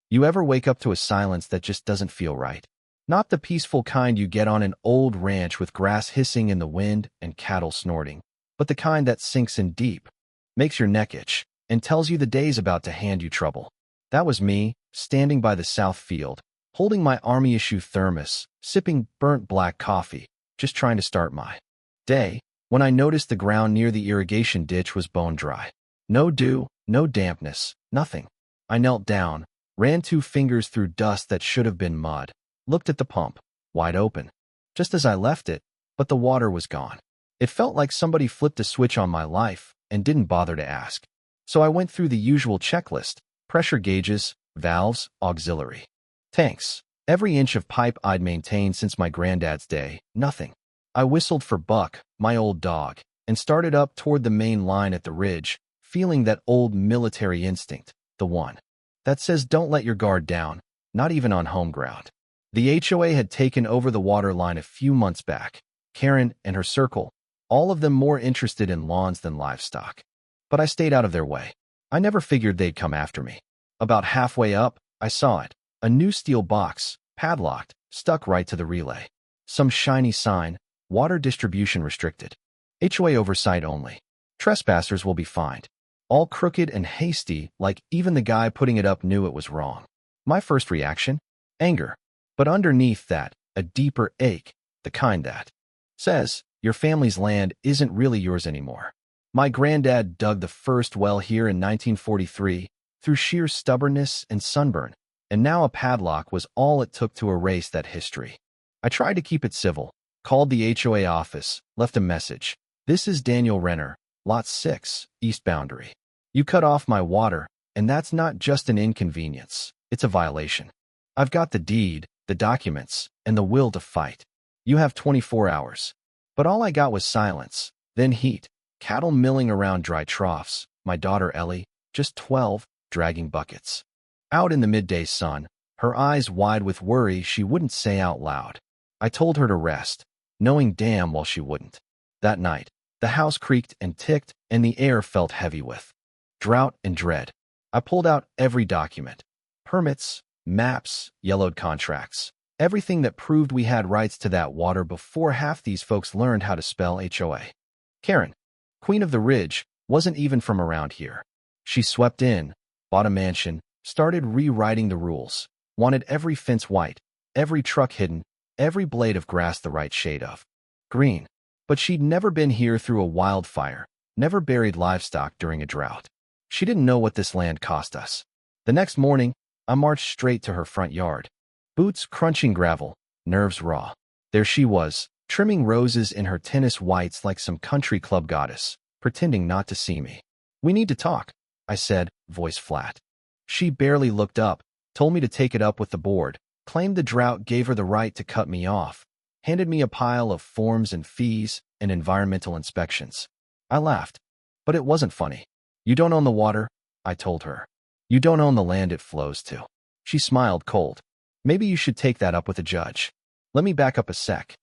You ever wake up to a silence that just doesn't feel right? Not the peaceful kind you get on an old ranch with grass hissing in the wind and cattle snorting, but the kind that sinks in deep, makes your neck itch, and tells you the day's about to hand you trouble. That was me, standing by the south field, holding my army-issue thermos, sipping burnt black coffee, just trying to start my day, when I noticed the ground near the irrigation ditch was bone dry. No dew, no dampness, nothing. I knelt down, ran 2 fingers through dust that should have been mud, looked at the pump, wide open, just as I left it, but the water was gone. It felt like somebody flipped a switch on my life and didn't bother to ask. So I went through the usual checklist: pressure gauges, valves, auxiliary, tanks. Every inch of pipe I'd maintained since my granddad's day, nothing. I whistled for Buck, my old dog, and started up toward the main line at the ridge, feeling that old military instinct, the one that says don't let your guard down, not even on home ground. The HOA had taken over the water line a few months back. Karen and her circle, all of them more interested in lawns than livestock. But I stayed out of their way. I never figured they'd come after me. About halfway up, I saw it. A new steel box, padlocked, stuck right to the relay. Some shiny sign: water distribution restricted. HOA oversight only. Trespassers will be fined. All crooked and hasty, like even the guy putting it up knew it was wrong. My first reaction? Anger. But underneath that, a deeper ache, the kind that says, your family's land isn't really yours anymore. My granddad dug the first well here in 1943 through sheer stubbornness and sunburn, and now a padlock was all it took to erase that history. I tried to keep it civil, called the HOA office, left a message. This is Daniel Renner, Lot 6, East Boundary. You cut off my water, and that's not just an inconvenience, it's a violation. I've got the deed, the documents, and the will to fight. You have 24 hours. But all I got was silence, then heat, cattle milling around dry troughs, my daughter Ellie, just 12, dragging buckets. Out in the midday sun, her eyes wide with worry she wouldn't say out loud. I told her to rest, knowing damn well she wouldn't. That night, the house creaked and ticked, and the air felt heavy with drought and dread. I pulled out every document: permits, maps, yellowed contracts, everything that proved we had rights to that water before half these folks learned how to spell HOA. Karen, Queen of the Ridge, wasn't even from around here. She swept in, bought a mansion, started rewriting the rules, wanted every fence white, every truck hidden, every blade of grass the right shade of green. But she'd never been here through a wildfire, never buried livestock during a drought. She didn't know what this land cost us. The next morning, I marched straight to her front yard. Boots crunching gravel, nerves raw. There she was, trimming roses in her tennis whites like some country club goddess, pretending not to see me. We need to talk, I said, voice flat. She barely looked up, told me to take it up with the board, claimed the drought gave her the right to cut me off, handed me a pile of forms and fees and environmental inspections. I laughed, but it wasn't funny. You don't own the water, I told her. You don't own the land it flows to. She smiled cold. Maybe you should take that up with a judge. Let me back up a sec.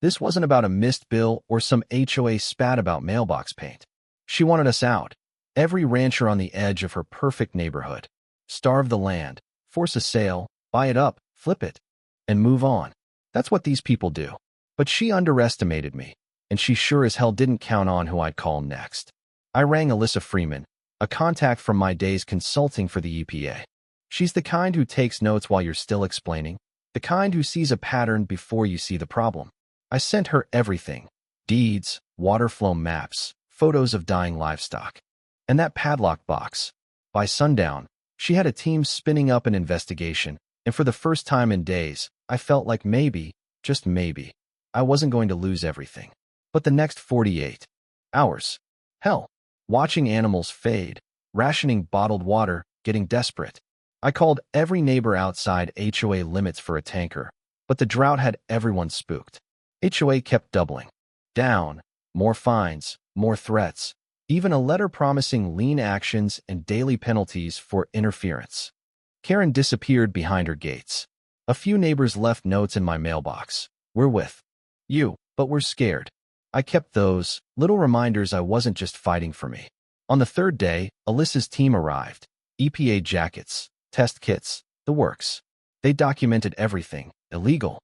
This wasn't about a missed bill or some HOA spat about mailbox paint. She wanted us out. Every rancher on the edge of her perfect neighborhood. Starve the land, force a sale, buy it up, flip it, and move on. That's what these people do. But she underestimated me, and she sure as hell didn't count on who I'd call next. I rang Alyssa Freeman, a contact from my days consulting for the EPA. She's the kind who takes notes while you're still explaining, the kind who sees a pattern before you see the problem. I sent her everything: deeds, water flow maps, photos of dying livestock, and that padlock box. By sundown, she had a team spinning up an investigation, and for the first time in days, I felt like maybe, just maybe, I wasn't going to lose everything. But the next 48 hours, hell, watching animals fade, rationing bottled water, getting desperate. I called every neighbor outside HOA limits for a tanker, but the drought had everyone spooked. HOA kept doubling. Down, more fines, more threats, even a letter promising lean actions and daily penalties for interference. Karen disappeared behind her gates. A few neighbors left notes in my mailbox. We're with you, but we're scared. I kept those, little reminders I wasn't just fighting for me. On the third day, Alyssa's team arrived. EPA jackets, test kits, The works. They documented everything: illegal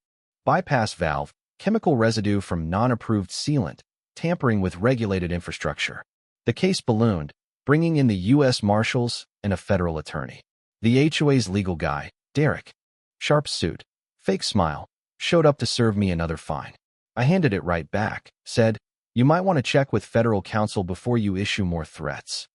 bypass valve, chemical residue from non-approved sealant, tampering with regulated infrastructure. The case ballooned, bringing in the U.S. Marshals and a federal attorney. The HOA's legal guy, Derek, sharp suit, fake smile, showed up to serve me another fine. I handed it right back, said, "You might want to check with federal counsel before you issue more threats."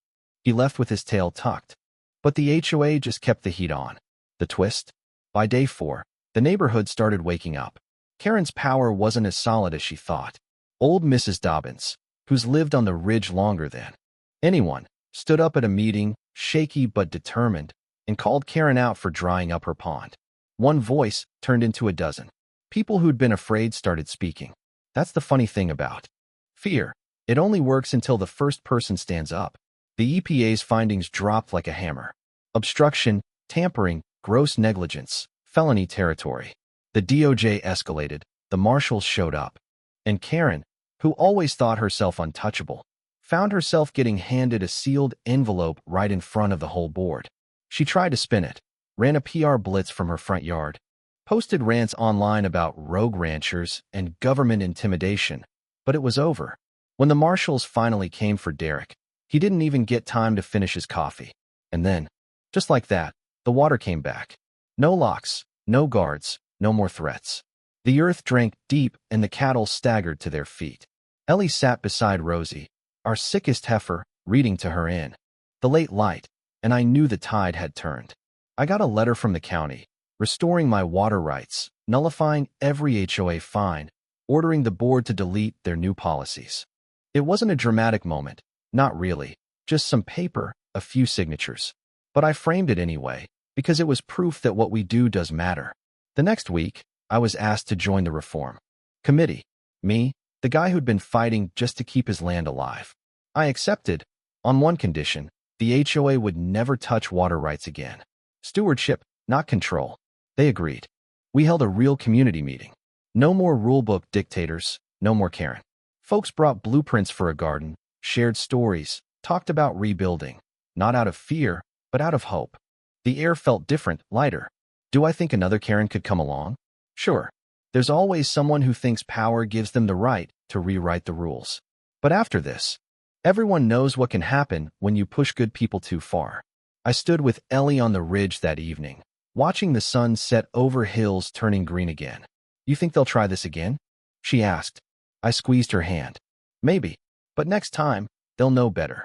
He left with his tail tucked. But the HOA just kept the heat on. The twist? By day 4, the neighborhood started waking up. Karen's power wasn't as solid as she thought. Old Mrs. Dobbins, who's lived on the ridge longer than anyone, stood up at a meeting, shaky but determined, and called Karen out for drying up her pond. One voice turned into a dozen. People who'd been afraid started speaking. That's the funny thing about fear. It only works until the first person stands up. The EPA's findings dropped like a hammer. Obstruction, tampering, gross negligence, felony territory. The DOJ escalated, the marshals showed up. And Karen, who always thought herself untouchable, found herself getting handed a sealed envelope right in front of the whole board. She tried to spin it, ran a PR blitz from her front yard, posted rants online about rogue ranchers and government intimidation, but it was over. When the marshals finally came for Derek, he didn't even get time to finish his coffee. And then, just like that, the water came back. No locks, no guards, no more threats. The earth drank deep and the cattle staggered to their feet. Ellie sat beside Rosie, our sickest heifer, reading to her in the late light, and I knew the tide had turned. I got a letter from the county, restoring my water rights, nullifying every HOA fine, ordering the board to delete their new policies. It wasn't a dramatic moment, not really, just some paper, a few signatures. But I framed it anyway, because it was proof that what we do does matter. The next week, I was asked to join the reform committee. Me, the guy who'd been fighting just to keep his land alive. I accepted, on one condition: the HOA would never touch water rights again. Stewardship, not control. They agreed. We held a real community meeting. No more rulebook dictators, no more Karen. Folks brought blueprints for a garden, shared stories, talked about rebuilding, not out of fear, but out of hope. The air felt different, lighter. Do I think another Karen could come along? Sure. There's always someone who thinks power gives them the right to rewrite the rules. But after this, everyone knows what can happen when you push good people too far. I stood with Ellie on the ridge that evening, watching the sun set over hills turning green again. "You think they'll try this again?" she asked. I squeezed her hand. "Maybe. But next time, they'll know better.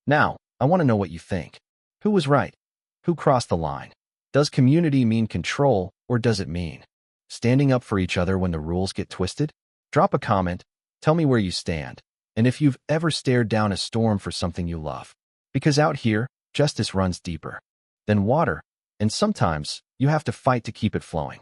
Now, I want to know what you think. Who was right? Who crossed the line? Does community mean control, or does it mean standing up for each other when the rules get twisted? Drop a comment, tell me where you stand, and if you've ever stared down a storm for something you love. Because out here, justice runs deeper than water, and sometimes you have to fight to keep it flowing.